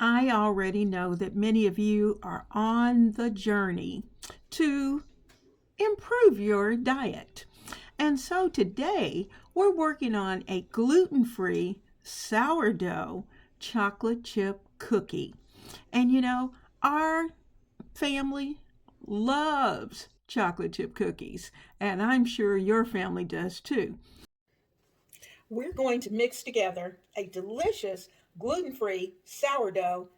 I already know that many of you are on the journey to improve your diet. And so today we're working on a gluten-free sourdough chocolate chip cookie. And our family loves chocolate chip cookies, and I'm sure your family does too. We're going to mix together a delicious gluten-free sourdough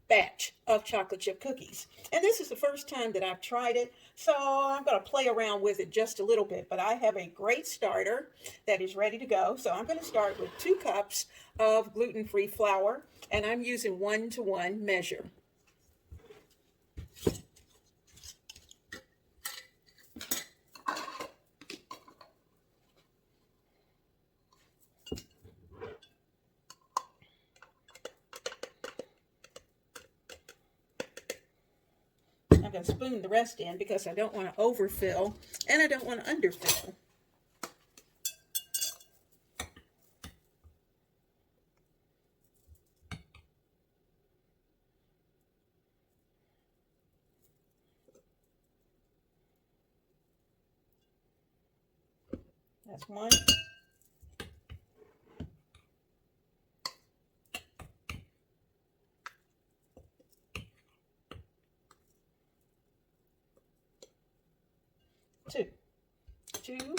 batch of chocolate chip cookies. And this is the first time that I've tried it, so I'm going to play around with it just a little bit. But I have a great starter that is ready to go. So I'm going to start with 2 cups of gluten-free flour, and I'm using 1-to-1 measure. I'm going to spoon the rest in because I don't want to overfill and I don't want to underfill. That's one. Two,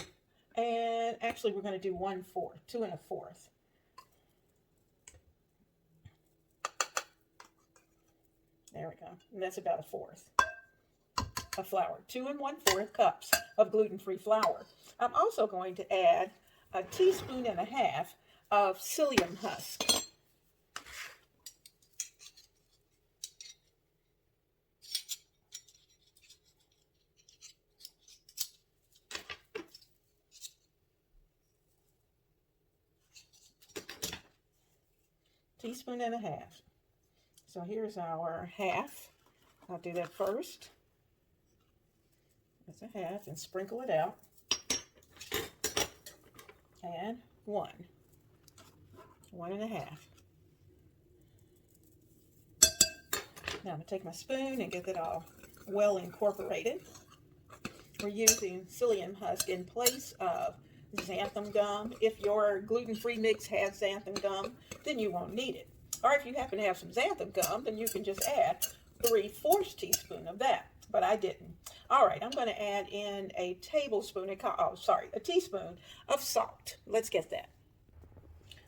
and actually we're going to do 1/4, 2 1/4. There we go. And that's about 1/4 of flour. 2 1/4 cups of gluten-free flour. I'm also going to add 1.5 teaspoons of psyllium husk. Teaspoon and a half. So here's our half. I'll do that first. That's a half and sprinkle it out. And 1 1/2. Now I'm going to take my spoon and get it all well incorporated. We're using psyllium husk in place of xanthan gum. If your gluten-free mix has xanthan gum, then you won't need it. Or if you happen to have some xanthan gum, then you can just add 3/4 teaspoon of that. But I didn't. All right, I'm going to add in a teaspoon of salt. Let's get that.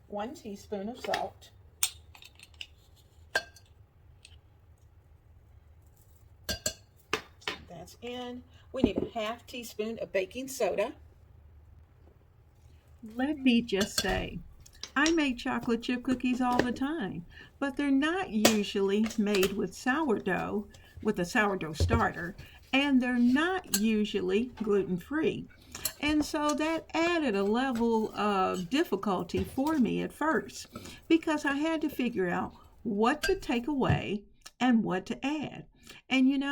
1 teaspoon of salt. That's in. We need 1/2 teaspoon of baking soda. Let me just say, I make chocolate chip cookies all the time, but they're not usually made with sourdough, with a sourdough starter, and they're not usually gluten-free. And so that added a level of difficulty for me at first because I had to figure out what to take away and what to add. And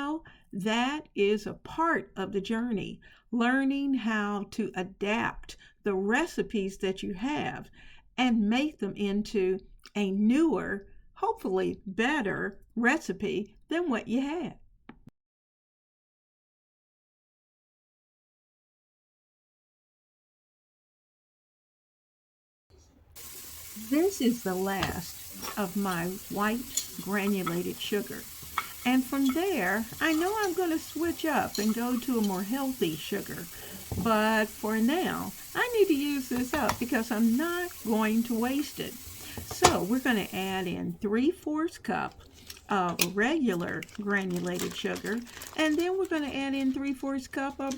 that is a part of the journey, learning how to adapt the recipes that you have and make them into a newer, hopefully better recipe than what you had. This is the last of my white granulated sugar. And from there, I know I'm going to switch up and go to a more healthy sugar. But for now, I need to use this up because I'm not going to waste it. So we're going to add in 3/4 cup of regular granulated sugar. And then we're going to add in 3/4 cup of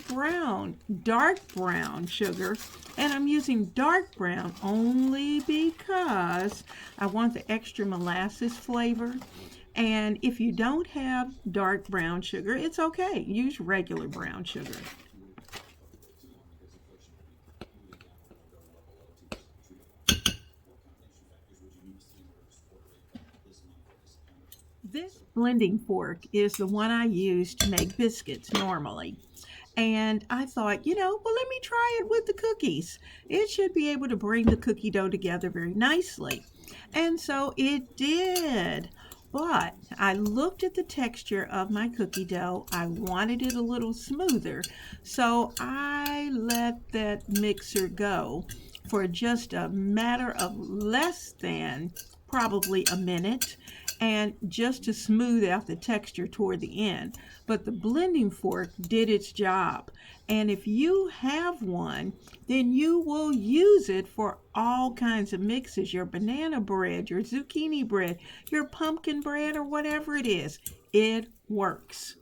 dark brown sugar. And I'm using dark brown only because I want the extra molasses flavor. And if you don't have dark brown sugar, it's okay. Use regular brown sugar. This blending fork is the one I use to make biscuits normally. And I thought, well, let me try it with the cookies. It should be able to bring the cookie dough together very nicely. And so it did. But I looked at the texture of my cookie dough. I wanted it a little smoother. So I let that mixer go for just a matter of less than probably a minute, and just to smooth out the texture toward the end. But the blending fork did its job. And if you have one, then you will use it for all kinds of mixes, your banana bread, your zucchini bread, your pumpkin bread, or whatever it is. It works.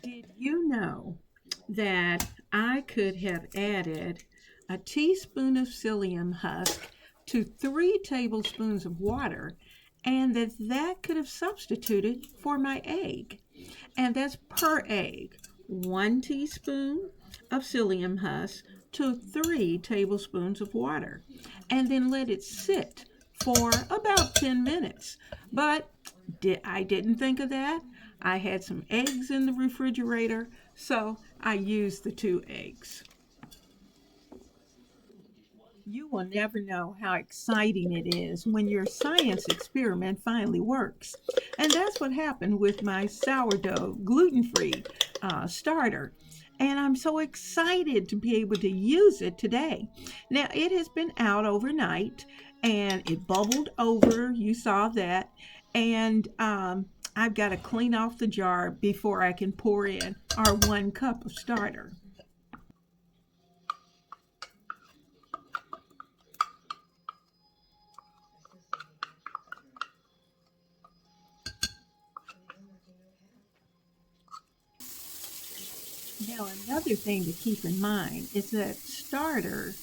Did you know that I could have added a teaspoon of psyllium husk to 3 tablespoons of water, and that could have substituted for my egg? And that's per egg. 1 teaspoon of psyllium husk to 3 tablespoons of water, and then let it sit for about 10 minutes. But I didn't think of that. I had some eggs in the refrigerator, so I used the 2 eggs. You will never know how exciting it is when your science experiment finally works. And that's what happened with my sourdough gluten free starter. And I'm so excited to be able to use it today. Now, it has been out overnight and it bubbled over. You saw that. And I've got to clean off the jar before I can pour in our 1 cup of starter. Now, another thing to keep in mind is that starter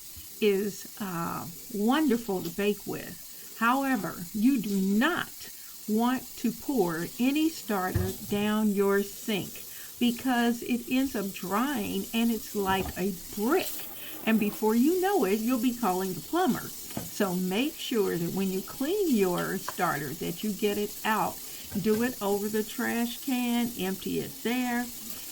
is wonderful to bake with. However, you do not want to pour any starter down your sink because it ends up drying and it's like a brick. And before you know it, you'll be calling the plumber. So make sure that when you clean your starter that you get it out. Do it over the trash can, empty it there,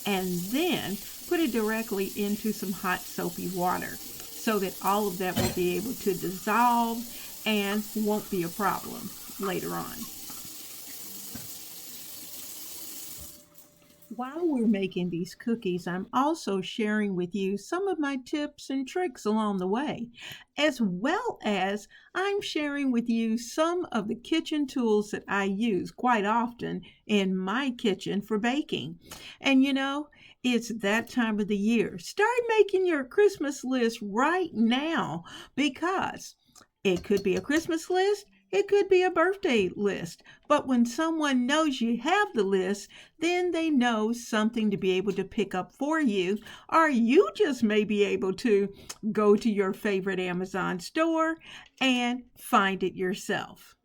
and then put it directly into some hot soapy water so that all of that will be able to dissolve and won't be a problem later on. While we're making these cookies, I'm also sharing with you some of my tips and tricks along the way, as well as I'm sharing with you some of the kitchen tools that I use quite often in my kitchen for baking. And it's that time of the year. Start making your Christmas list right now because it could be a Christmas list. It could be a birthday list. But when someone knows you have the list, then they know something to be able to pick up for you. Or you just may be able to go to your favorite Amazon store and find it yourself.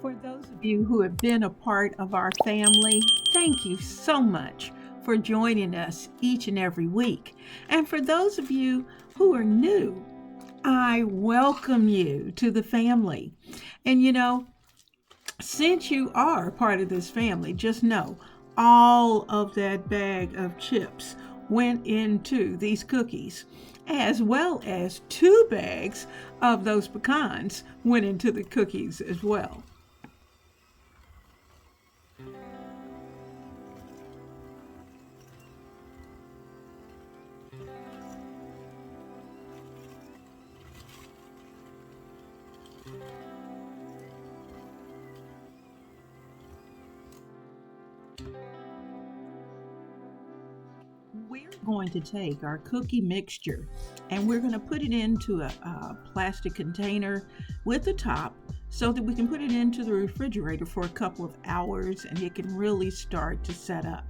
For those of you who have been a part of our family, thank you so much for joining us each and every week. And for those of you who are new, I welcome you to the family. And since you are part of this family, just know all of that bag of chips went into these cookies, as well as 2 bags of those pecans went into the cookies as well. We're going to take our cookie mixture and we're going to put it into a plastic container with the top so that we can put it into the refrigerator for a couple of hours and it can really start to set up.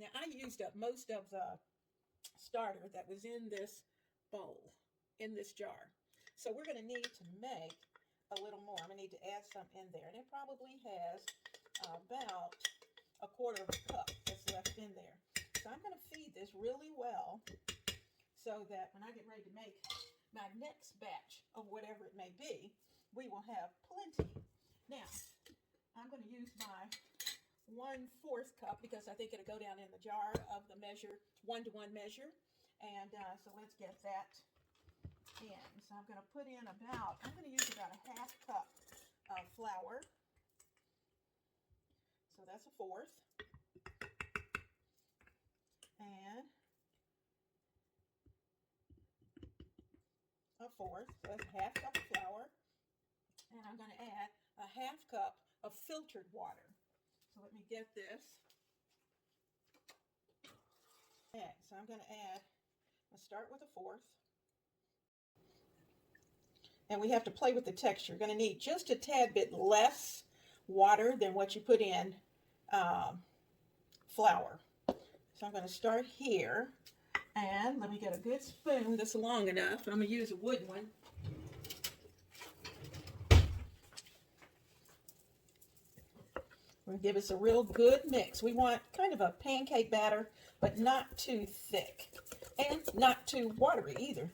Now I used up most of the starter that was in this bowl, in this jar. So we're going to need to make a little more. I'm going to need to add some in there. And it probably has about a quarter of a cup that's left in there. So I'm going to feed this really well so that when I get ready to make my next batch of whatever it may be, we will have plenty. Now, I'm going to use my 1/4 cup because I think it'll go down in the jar of the measure, 1-to-1 measure. And so let's get that in. So I'm going to put in I'm going to use about a 1/2 cup of flour. So that's a 1/4. And a 1/4. So that's a 1/2 cup of flour. And I'm going to add a 1/2 cup of filtered water. So let me get this. Okay, so I'm going to let's start with a 1/4. And we have to play with the texture. You're going to need just a tad bit less water than what you put in flour. So I'm going to start here. And let me get a good spoon that's long enough. I'm going to use a wooden one. We'll give us a real good mix. We want kind of a pancake batter, but not too thick and not too watery either.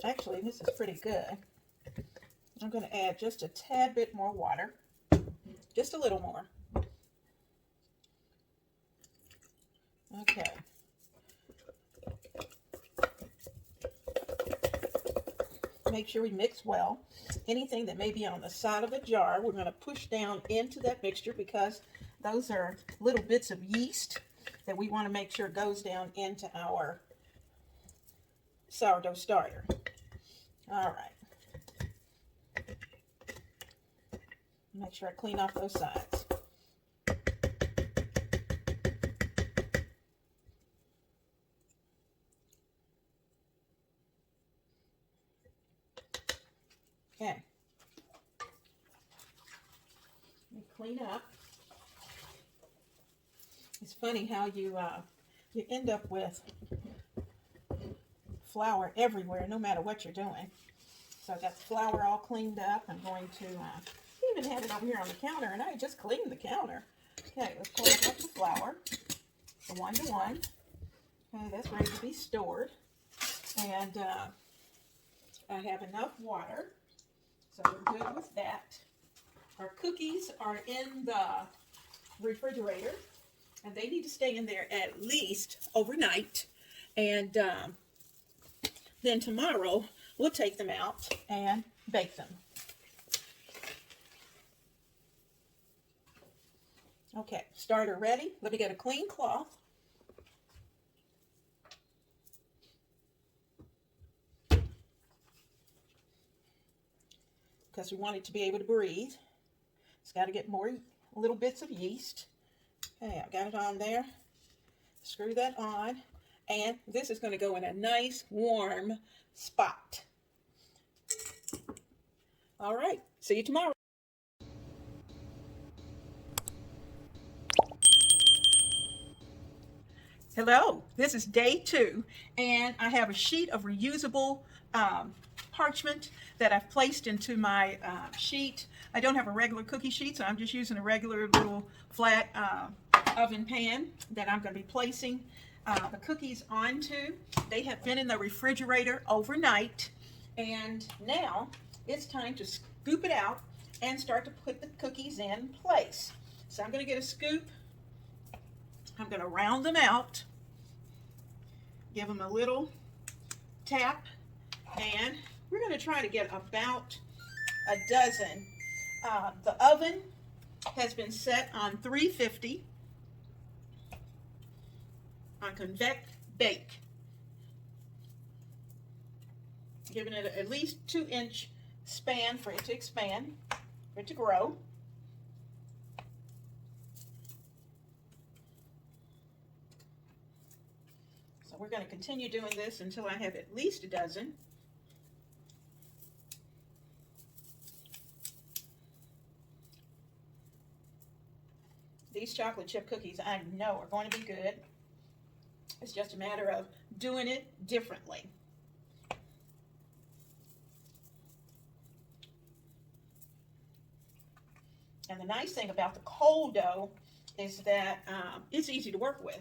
Actually, this is pretty good. I'm going to add just a tad bit more water, just a little more. Okay. Make sure we mix well. Anything that may be on the side of the jar, we're going to push down into that mixture because those are little bits of yeast that we want to make sure goes down into our sourdough starter. All right. Make sure I clean off those sides. Okay. Let me clean up. It's funny how you end up with flour everywhere, no matter what you're doing. So I got the flour all cleaned up. I'm going to even have it over here on the counter, and I just cleaned the counter. Okay, let's pour up the flour, the 1-to-1. Okay, that's ready to be stored. And I have enough water, so we're good with that. Our cookies are in the refrigerator, and they need to stay in there at least overnight. And then tomorrow, we'll take them out and bake them. Okay, starter ready. Let me get a clean cloth. Because we want it to be able to breathe. It's got to get more little bits of yeast. Okay, I got it on there. Screw that on. And this is going to go in a nice warm spot. All right, see you tomorrow. Hello, this is day 2, and I have a sheet of reusable parchment that I've placed into my sheet. I don't have a regular cookie sheet, so I'm just using a regular little flat oven pan that I'm going to be placing the cookies onto. They have been in the refrigerator overnight, and now it's time to scoop it out and start to put the cookies in place. So I'm going to get a scoop. I'm going to round them out, give them a little tap, and we're going to try to get about a dozen. The oven has been set on 350 on convect bake, giving it at least 2-inch span for it to expand, for it to grow. We're going to continue doing this until I have at least a dozen. These chocolate chip cookies I know are going to be good. It's just a matter of doing it differently. And the nice thing about the cold dough is that it's easy to work with.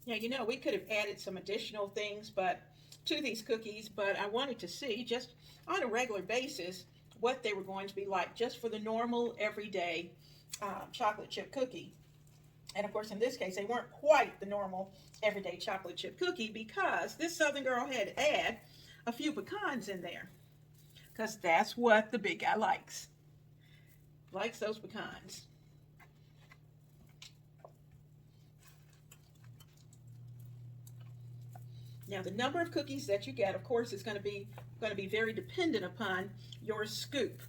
Yeah, you know, we could have added some additional things to these cookies, but I wanted to see just on a regular basis what they were going to be like just for the normal everyday chocolate chip cookie. And of course, in this case, they weren't quite the normal everyday chocolate chip cookie because this Southern girl had to add a few pecans in there because that's what the big guy likes. Likes those pecans. Now, the number of cookies that you get, of course, is going to be very dependent upon your scoop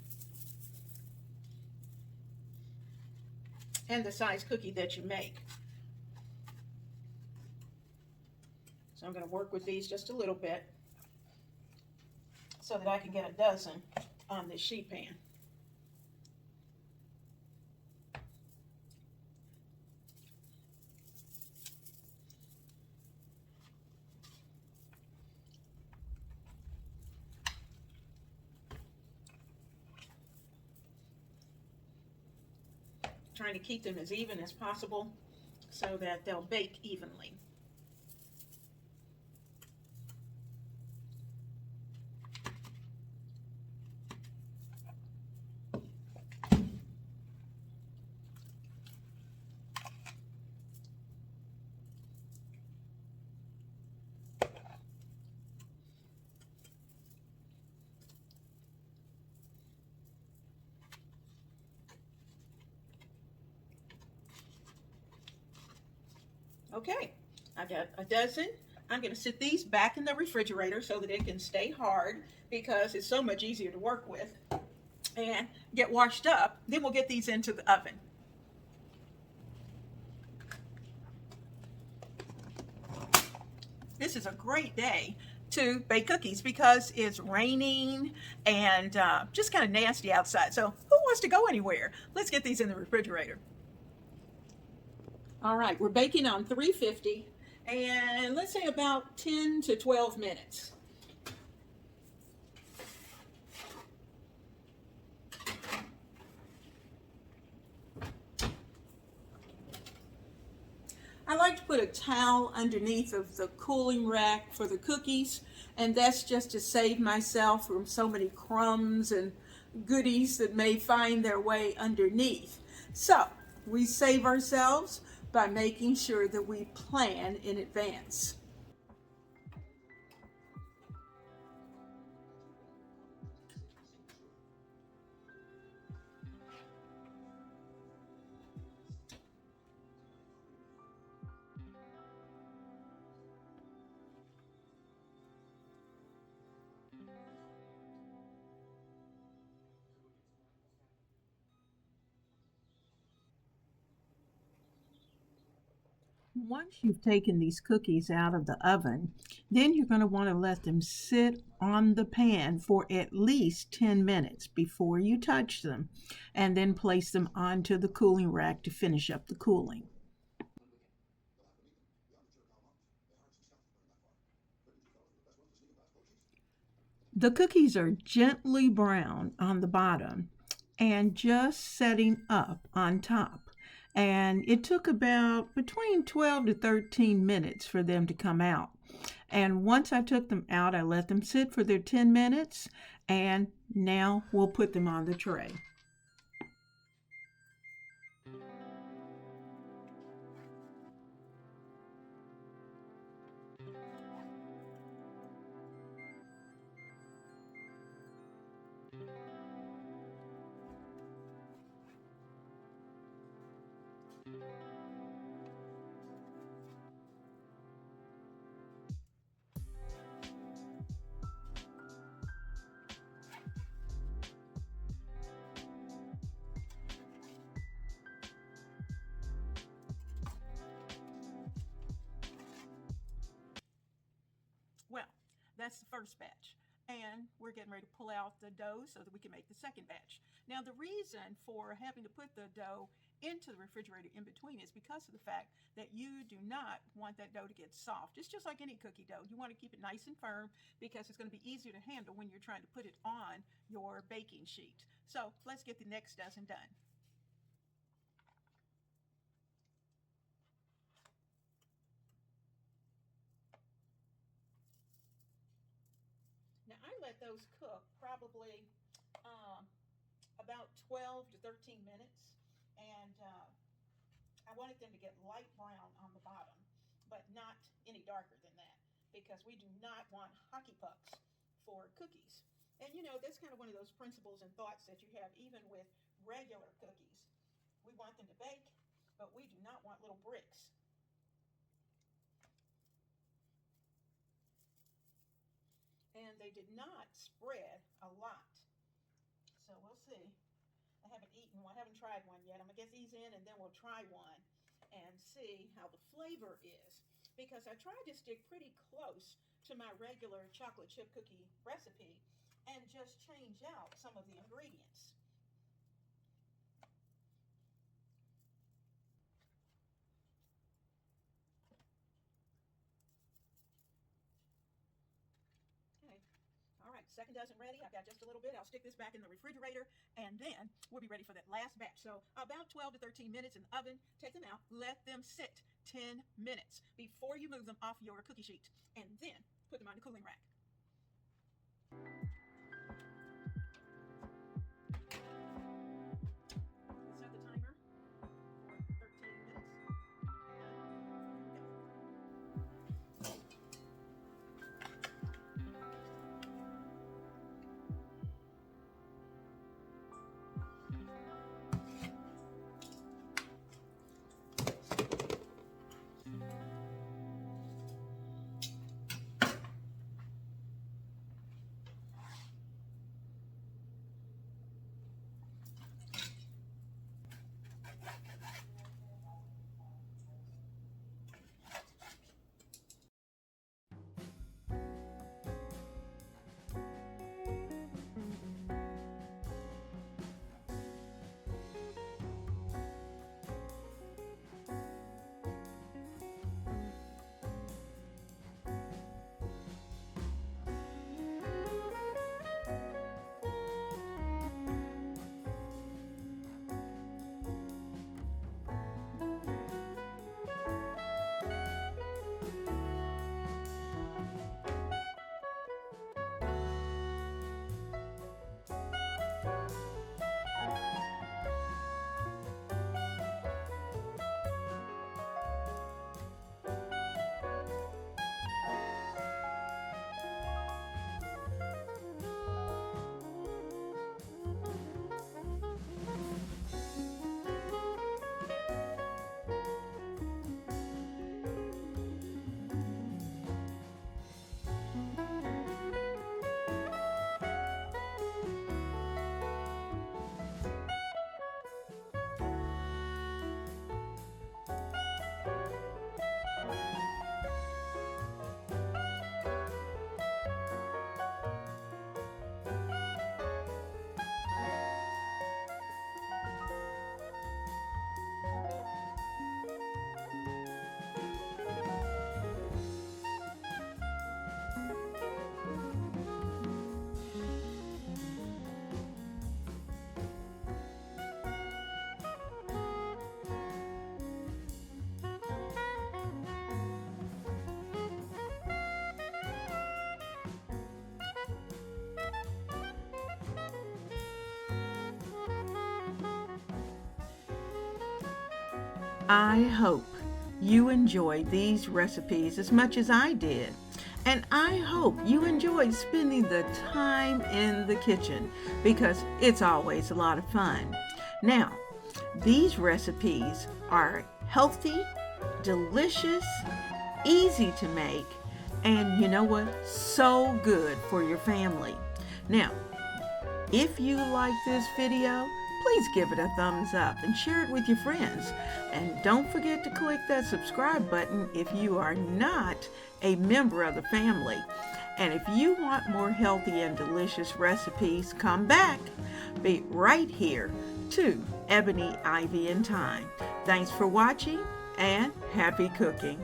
and the size cookie that you make. So I'm going to work with these just a little bit so that I can get a dozen on this sheet pan. Trying to keep them as even as possible so that they'll bake evenly. Okay, I've got a dozen. I'm going to sit these back in the refrigerator so that it can stay hard because it's so much easier to work with and get washed up. Then we'll get these into the oven. This is a great day to bake cookies because it's raining and just kind of nasty outside. So who wants to go anywhere. Let's get these in the refrigerator. All right, we're baking on 350 and let's say about 10 to 12 minutes. I like to put a towel underneath of the cooling rack for the cookies, and that's just to save myself from so many crumbs and goodies that may find their way underneath. So we save ourselves by making sure that we plan in advance. Once you've taken these cookies out of the oven, then you're going to want to let them sit on the pan for at least 10 minutes before you touch them, and then place them onto the cooling rack to finish up the cooling. The cookies are gently brown on the bottom and just setting up on top. And it took about between 12 to 13 minutes for them to come out. And once I took them out, I let them sit for their 10 minutes, and now we'll put them on the tray. Well, that's the first batch. And we're getting ready to pull out the dough so that we can make the second batch. Now, the reason for having to put the dough into the refrigerator in between is because of the fact that you do not want that dough to get soft. It's just like any cookie dough. You want to keep it nice and firm because it's going to be easier to handle when you're trying to put it on your baking sheet. So let's get the next dozen done. Now, I let those cook probably about 12 to 13 minutes, and I wanted them to get light brown on the bottom, but not any darker than that, because we do not want hockey pucks for cookies. And you know, that's kind of one of those principles and thoughts that you have even with regular cookies. We want them to bake, but we do not want little bricks. And they did not spread a lot. So we'll see. I haven't tried one yet. I'm gonna get these in and then we'll try one and see how the flavor is. Because I tried to stick pretty close to my regular chocolate chip cookie recipe and just change out some of the ingredients. Okay. All right, second dozen ready. I've got just a little bit. I'll stick this back in the refrigerator, and then we'll be ready for that last batch. So about 12 to 13 minutes in the oven. Take them out. Let them sit 10 minutes before you move them off your cookie sheet, and then put them on the cooling rack. Set the timer for 13 minutes. I hope you enjoyed these recipes as much as I did. And I hope you enjoyed spending the time in the kitchen because it's always a lot of fun. Now, these recipes are healthy, delicious, easy to make, and you know what? So good for your family. Now, if you like this video, please give it a thumbs up and share it with your friends. And don't forget to click that subscribe button if you are not a member of the family. And if you want more healthy and delicious recipes, come back. Be right here to Ebony, Ivy, and Thyme. Thanks for watching and happy cooking.